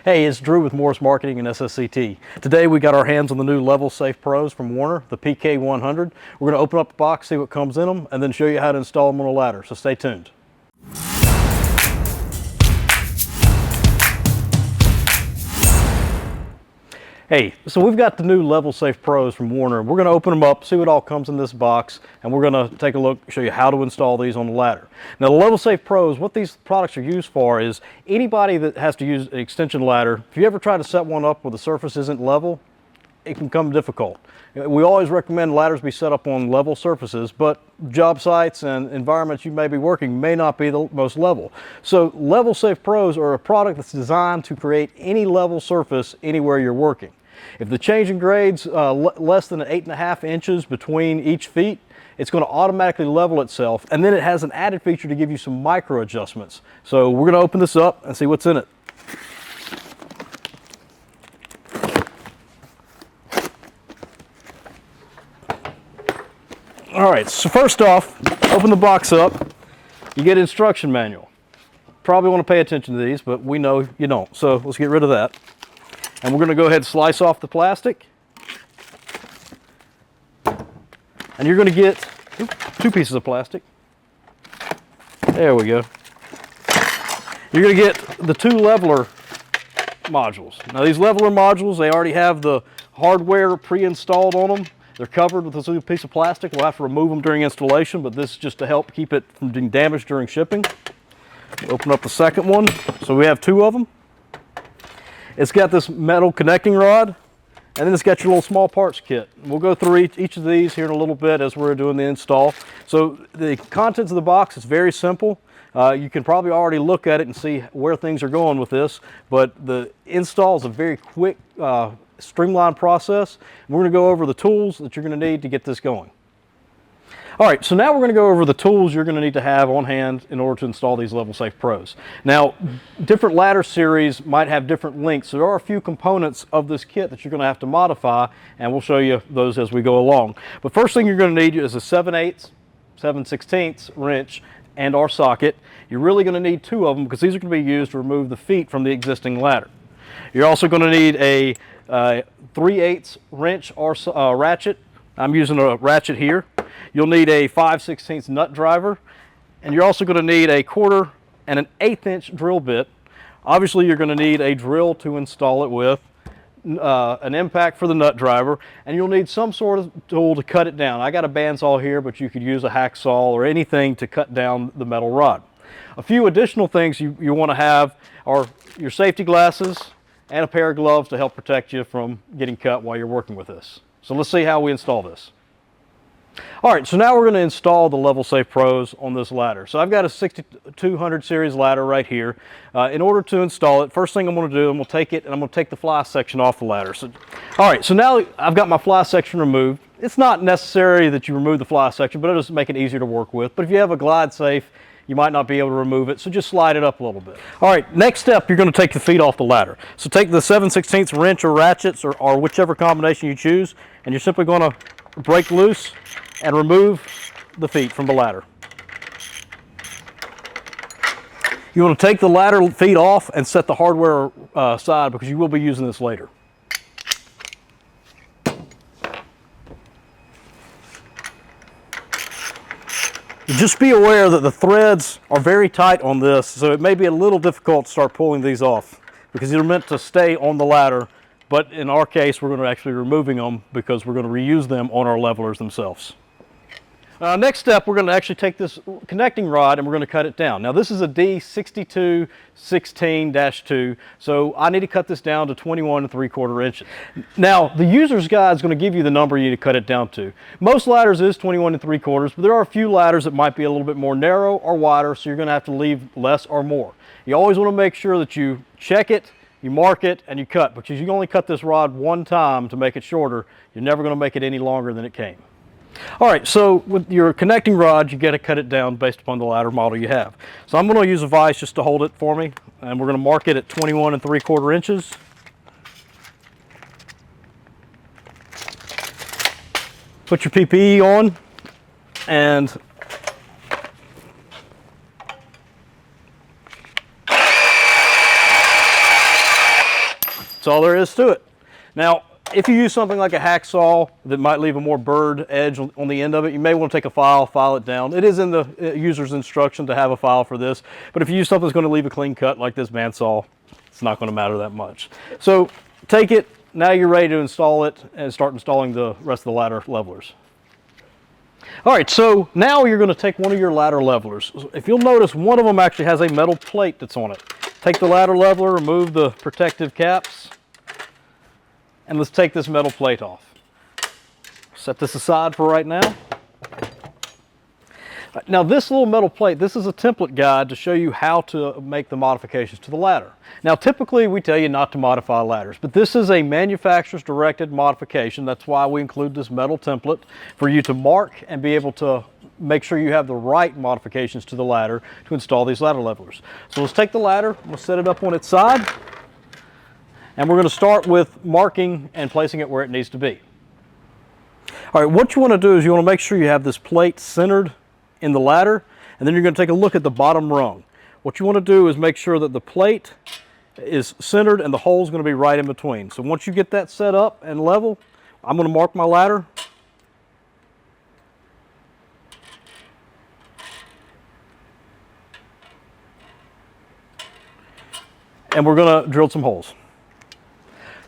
Hey, it's Drew with Morris Marketing and SSCT. Today we got our hands on the new LevelSafe Pros from Werner, the PK100. We're going to open up the box, see what comes in them, and then show you how to install them on a ladder, so stay tuned. Hey, so we've got the new LevelSafe Pros from Werner. We're going to open them up, see what all comes in this box, and we're going to take a look, show you how to install these on the ladder. Now, the LevelSafe Pros, what these products are used for is anybody that has to use an extension ladder. If you ever try to set one up where the surface isn't level, it can become difficult. We always recommend ladders be set up on level surfaces, but job sites and environments you may be working may not be the most level. So LevelSafe Pros are a product that's designed to create any level surface anywhere you're working. If the change in grade's less than 8.5 inches between each feet, it's going to automatically level itself, and then it has an added feature to give you some micro adjustments. So we're going to open this up and see what's in it. All right, so first off, open the box up. You get an instruction manual. Probably want to pay attention to these, but we know you don't. So let's get rid of that. And we're going to go ahead and slice off the plastic. And you're going to get two pieces of plastic. There we go. You're going to get the two leveler modules. Now these leveler modules, they already have the hardware pre-installed on them. They're covered with this little piece of plastic. We'll have to remove them during installation, but this is just to help keep it from being damaged during shipping. We'll open up the second one. So we have two of them. It's got this metal connecting rod, and then it's got your little small parts kit. We'll go through each of these here in a little bit as we're doing the install. So the contents of the box is very simple. You can probably already look at it and see where things are going with this, but the install is a very quick, streamlined process. We're going to go over the tools that you're going to need to get this going. All right, so now we're going to go over the tools you're going to need to have on hand in order to install these LevelSafe Pros. Now, different ladder series might have different lengths. So there are a few components of this kit that you're going to have to modify, and we'll show you those as we go along. But first thing you're going to need is a 7/8, 7/16 wrench and our socket. You're really going to need two of them because these are going to be used to remove the feet from the existing ladder. You're also going to need a 3/8 wrench or ratchet. I'm using a ratchet here. You'll need a 5/16 nut driver, and you're also going to need a 1/4 and an 1/8 inch drill bit. Obviously, you're going to need a drill to install it with, an impact for the nut driver, and you'll need some sort of tool to cut it down. I got a bandsaw here, but you could use a hacksaw or anything to cut down the metal rod. A few additional things you want to have are your safety glasses and a pair of gloves to help protect you from getting cut while you're working with this. So let's see how we install this. All right, so now we're going to install the LevelSafe Pros on this ladder. So I've got a 6200 series ladder right here. In order to install it, first thing I'm going to do, I'm going to take it and I'm going to take the fly section off the ladder. So, all right, so now I've got my fly section removed. It's not necessary that you remove the fly section, but it'll just make it easier to work with. But if you have a glide safe, you might not be able to remove it, so just slide it up a little bit. All right, next step, you're going to take the feet off the ladder. So take the 7/16 wrench or ratchets or whichever combination you choose, and you're simply going to break loose and remove the feet from the ladder. You want to take the ladder feet off and set the hardware aside because you will be using this later. Just be aware that the threads are very tight on this, so it may be a little difficult to start pulling these off because they're meant to stay on the ladder, but in our case we're going to actually be removing them because we're going to reuse them on our levelers themselves. Next step, we're going to actually take this connecting rod and we're going to cut it down. Now this is a D6216-2, so I need to cut this down to 21 3/4 inches. Now the user's guide is going to give you the number you need to cut it down to. Most ladders is 21 3/4, but there are a few ladders that might be a little bit more narrow or wider, so you're going to have to leave less or more. You always want to make sure that you check it, you mark it, and you cut, because you can only cut this rod one time to make it shorter. You're never going to make it any longer than it came. All right, so with your connecting rod, you got to cut it down based upon the ladder model you have. So I'm going to use a vise just to hold it for me, and we're going to mark it at 21 3/4 inches. Put your PPE on, and That's all there is to it. Now, if you use something like a hacksaw that might leave a more burred edge on the end of it, you may want to take a file it down. It is in the user's instruction to have a file for this, but if you use something that's going to leave a clean cut like this bandsaw, it's not going to matter that much. So take it, now you're ready to install it and start installing the rest of the ladder levelers. All right, so now you're going to take one of your ladder levelers. If you'll notice, one of them actually has a metal plate that's on it. Take the ladder leveler, remove the protective caps, and let's take this metal plate off. Set this aside for right now. Now this little metal plate, this is a template guide to show you how to make the modifications to the ladder. Now typically we tell you not to modify ladders, but this is a manufacturer's directed modification. That's why we include this metal template for you to mark and be able to make sure you have the right modifications to the ladder to install these ladder levelers. So let's take the ladder, we'll set it up on its side, and we're going to start with marking and placing it where it needs to be. All right, what you want to do is you want to make sure you have this plate centered in the ladder, and then you're going to take a look at the bottom rung. What you want to do is make sure that the plate is centered and the hole is going to be right in between. So once you get that set up and level, I'm going to mark my ladder. And we're going to drill some holes.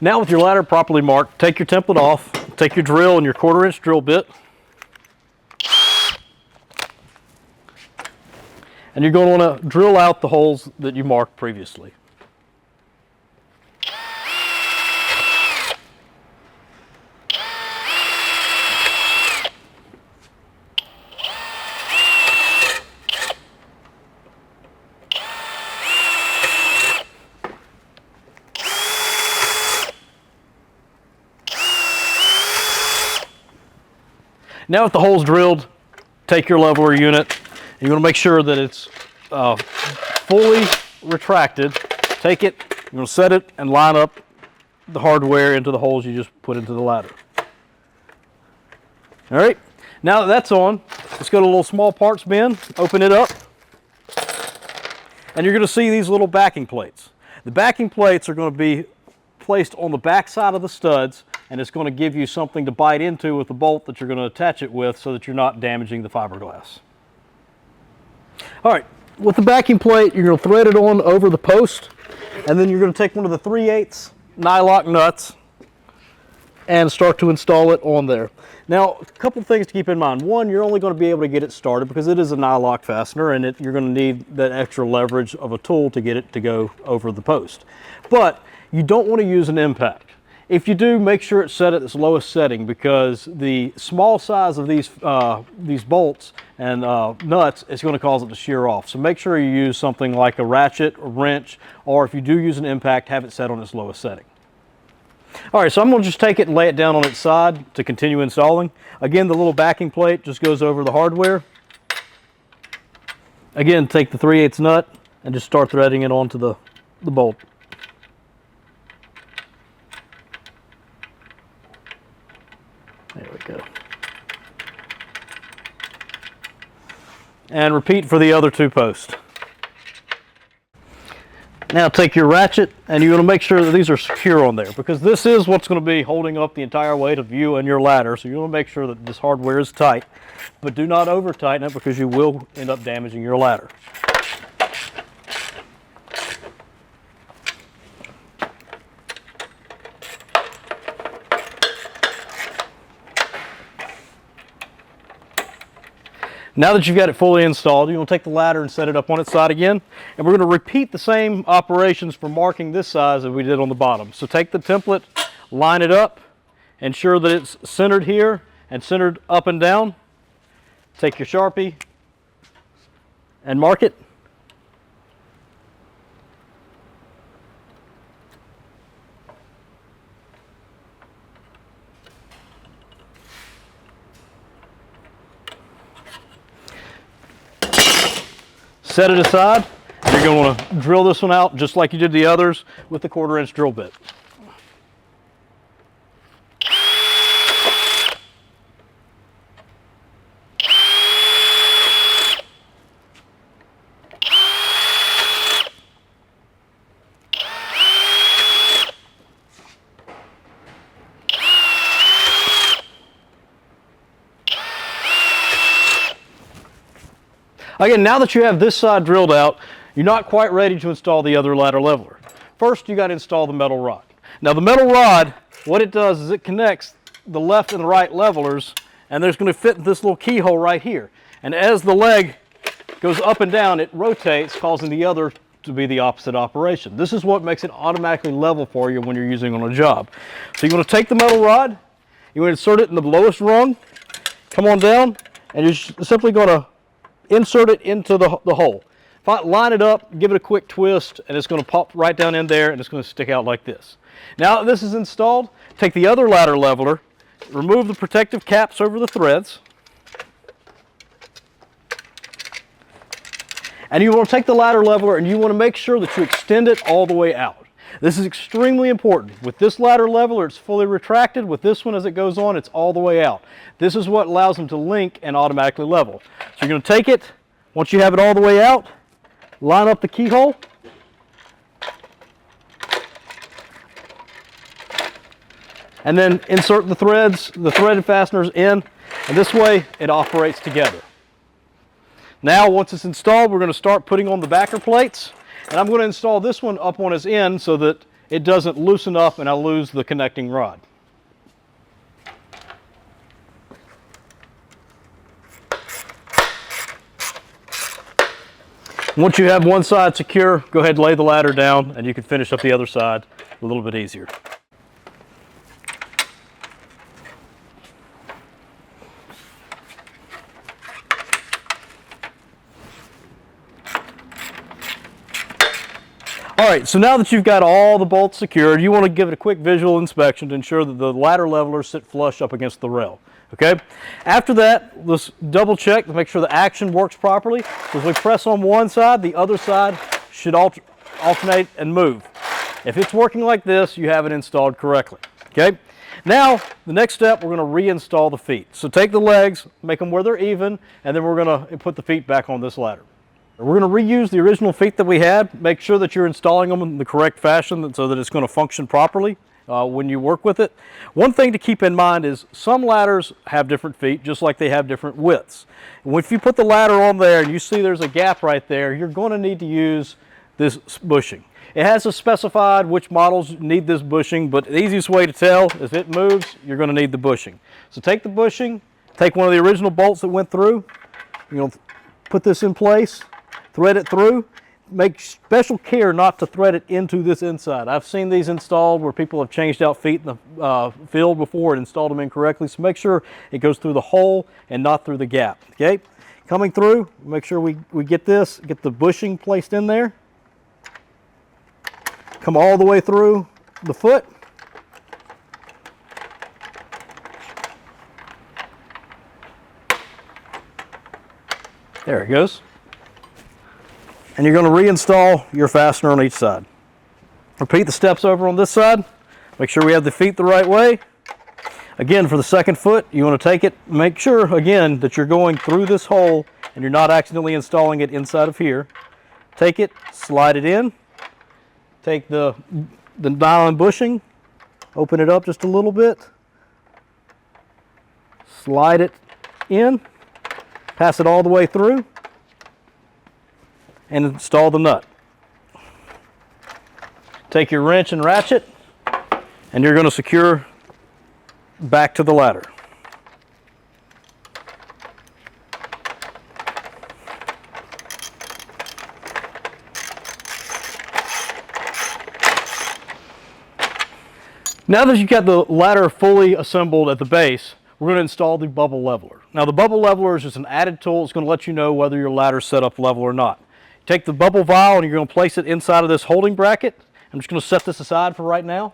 Now with your ladder properly marked, take your template off, take your drill and your 1/4" drill bit, and you're going to want to drill out the holes that you marked previously. Now with the holes drilled, take your leveler unit. You want to make sure that it's fully retracted. Take it, you're going to set it and line up the hardware into the holes you just put into the ladder. All right, now that that's on, let's go to a little small parts bin, open it up, and you're going to see these little backing plates. The backing plates are going to be placed on the back side of the studs, and it's going to give you something to bite into with the bolt that you're going to attach it with so that you're not damaging the fiberglass. All right, with the backing plate, you're going to thread it on over the post, and then you're going to take one of the 3/8 nylock nuts and start to install it on there. Now, a couple things to keep in mind. One, you're only going to be able to get it started because it is a nylock fastener, and you're going to need that extra leverage of a tool to get it to go over the post. But you don't want to use an impact. If you do, make sure it's set at its lowest setting, because the small size of these bolts and nuts is going to cause it to shear off. So make sure you use something like a ratchet or wrench, or if you do use an impact, have it set on its lowest setting. All right, so I'm going to just take it and lay it down on its side to continue installing. Again, the little backing plate just goes over the hardware. Again, take the 3/8 nut and just start threading it onto the bolt. There we go. And repeat for the other 2 posts. Now take your ratchet, and you're going to make sure that these are secure on there, because this is what's going to be holding up the entire weight of you and your ladder. So you want to make sure that this hardware is tight, but do not over tighten it, because you will end up damaging your ladder. Now that you've got it fully installed, you're going to take the ladder and set it up on its side again. And we're going to repeat the same operations for marking this size as we did on the bottom. So take the template, line it up, ensure that it's centered here and centered up and down. Take your Sharpie and mark it. Set it aside. You're going to want to drill this one out just like you did the others with the 1/4" drill bit. Again, now that you have this side drilled out, you're not quite ready to install the other ladder leveler. First, you got to install the metal rod. Now the metal rod, what it does is it connects the left and the right levelers, and there's going to fit this little keyhole right here. And as the leg goes up and down, it rotates, causing the other to be the opposite operation. This is what makes it automatically level for you when you're using it on a job. So you're going to take the metal rod, you want to insert it in the lowest rung, come on down, and you're simply going to insert it into the hole. Line it up, give it a quick twist, and it's going to pop right down in there, and it's going to stick out like this. Now that this is installed, take the other ladder leveler, remove the protective caps over the threads, and you want to take the ladder leveler and you want to make sure that you extend it all the way out. This is extremely important. With this ladder leveler, it's fully retracted. With this one, as it goes on, it's all the way out. This is what allows them to link and automatically level. So you're going to take it, once you have it all the way out, line up the keyhole, and then insert the threads, the threaded fasteners in, and this way it operates together. Now once it's installed, we're going to start putting on the backer plates, and I'm going to install this one up on its end so that it doesn't loosen up and I lose the connecting rod. Once you have one side secure, go ahead and lay the ladder down and you can finish up the other side a little bit easier. All right, so now that you've got all the bolts secured, you want to give it a quick visual inspection to ensure that the ladder levelers sit flush up against the rail. Okay. After that, let's double check to make sure the action works properly. So as we press on one side, the other side should alternate and move. If it's working like this, you have it installed correctly. Okay. Now, the next step, we're going to reinstall the feet. So take the legs, make them where they're even, and then we're going to put the feet back on this ladder. We're going to reuse the original feet that we had. Make sure that you're installing them in the correct fashion so that it's going to function properly when you work with it. One thing to keep in mind is some ladders have different feet, just like they have different widths. And if you put the ladder on there and you see there's a gap right there, you're going to need to use this bushing. It has specified which models need this bushing, but the easiest way to tell is if it moves, you're going to need the bushing. So take the bushing, take one of the original bolts that went through, put this in place, thread it through. Make special care not to thread it into this inside. I've seen these installed where people have changed out feet in the field before and installed them incorrectly, so make sure it goes through the hole and not through the gap. Okay, coming through, make sure we get the bushing placed in there. Come all the way through the foot. There it goes. And you're going to reinstall your fastener on each side. Repeat the steps over on this side. Make sure we have the feet the right way. Again, for the second foot, you want to take it, make sure again that you're going through this hole and you're not accidentally installing it inside of here. Take it, slide it in. Take the nylon bushing, open it up just a little bit. Slide it in, pass it all the way through, and install the nut. Take your wrench and ratchet, and you're going to secure back to the ladder. Now that you've got the ladder fully assembled at the base, we're going to install the bubble leveler. Now the bubble leveler is just an added tool. It's going to let you know whether your ladder is set up level or not. Take the bubble vial and you're going to place it inside of this holding bracket. I'm just going to set this aside for right now.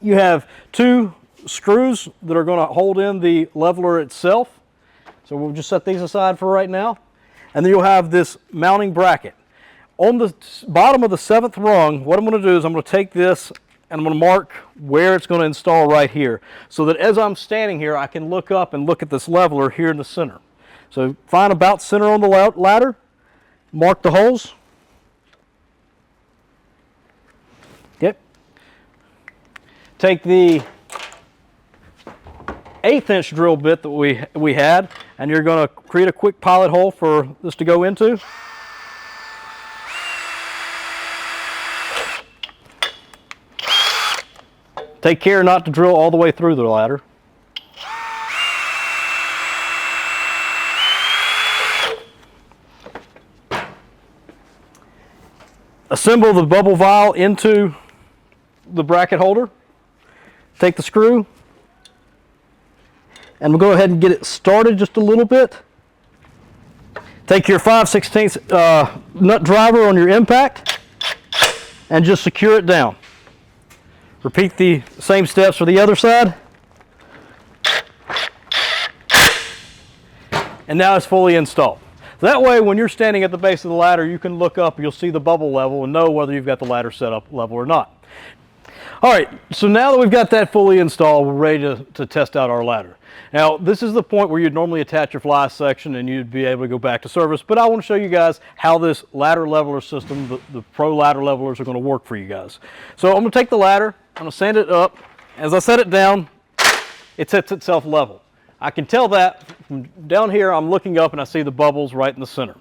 You have two screws that are going to hold in the leveler itself. So we'll just set these aside for right now. And then you'll have this mounting bracket. On the bottom of the 7th rung, what I'm going to do is I'm going to take this and I'm going to mark where it's going to install right here, so that as I'm standing here, I can look up and look at this leveler here in the center. So find about center on the ladder, mark the holes. Yep. Take the 1/8 inch drill bit that we had, and you're going to create a quick pilot hole for this to go into. Take care not to drill all the way through the ladder. Assemble the bubble vial into the bracket holder. Take the screw, and we'll go ahead and get it started just a little bit. Take your 5/16 nut driver on your impact and just secure it down. Repeat the same steps for the other side. And now it's fully installed. That way, when you're standing at the base of the ladder, you can look up, you'll see the bubble level and know whether you've got the ladder set up level or not. All right, so now that we've got that fully installed, we're ready to test out our ladder. Now, this is the point where you'd normally attach your fly section and you'd be able to go back to service, but I want to show you guys how this ladder leveler system, the Pro ladder levelers, are going to work for you guys. So I'm going to take the ladder, I'm going to sand it up. As I set it down, it sets itself level. I can tell that from down here, I'm looking up and I see the bubbles right in the center.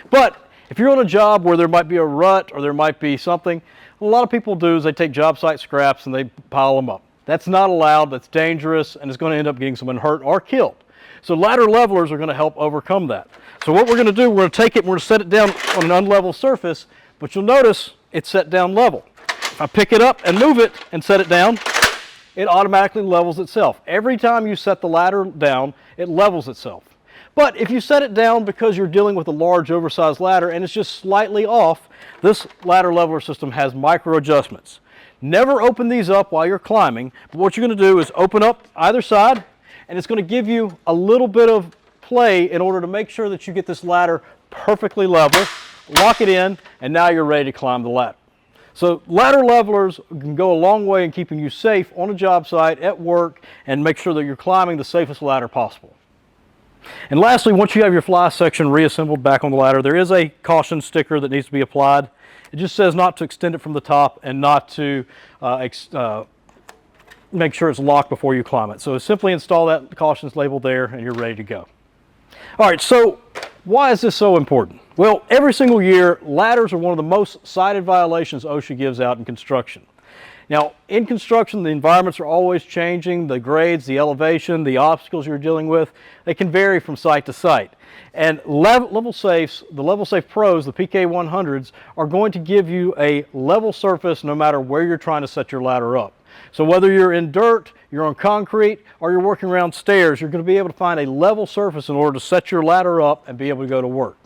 But if you're on a job where there might be a rut or there might be something, what a lot of people do is they take job site scraps and they pile them up. That's not allowed, that's dangerous, and it's going to end up getting someone hurt or killed. So ladder levelers are going to help overcome that. So what we're going to do, we're going to take it and we're going to set it down on an unlevel surface, but you'll notice it's set down level. If I pick it up and move it and set it down, it automatically levels itself. Every time you set the ladder down, it levels itself. But if you set it down because you're dealing with a large oversized ladder and it's just slightly off, this ladder leveler system has micro adjustments. Never open these up while you're climbing, but what you're going to do is open up either side, and it's going to give you a little bit of play in order to make sure that you get this ladder perfectly level, lock it in, and now you're ready to climb the ladder. So ladder levelers can go a long way in keeping you safe on a job site, at work, and make sure that you're climbing the safest ladder possible. And lastly, once you have your fly section reassembled back on the ladder, there is a caution sticker that needs to be applied. It just says not to extend it from the top and not to make sure it's locked before you climb it. So simply install that cautions label there and you're ready to go. All right, so why is this so important? Well, every single year, ladders are one of the most cited violations OSHA gives out in construction. Now, in construction, the environments are always changing. The grades, the elevation, the obstacles you're dealing with, they can vary from site to site. And LevelSafes, the LevelSafe Pros, the PK100s, are going to give you a level surface no matter where you're trying to set your ladder up. So whether you're in dirt, you're on concrete, or you're working around stairs, you're going to be able to find a level surface in order to set your ladder up and be able to go to work.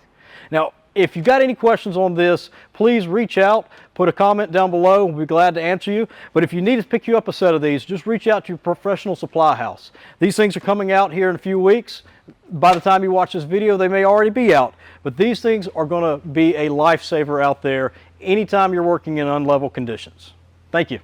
Now, if you've got any questions on this, please reach out, put a comment down below, we'll be glad to answer you. But if you need us to pick you up a set of these, just reach out to your professional supply house. These things are coming out here in a few weeks. By the time you watch this video, they may already be out. But these things are going to be a lifesaver out there anytime you're working in unlevel conditions. Thank you.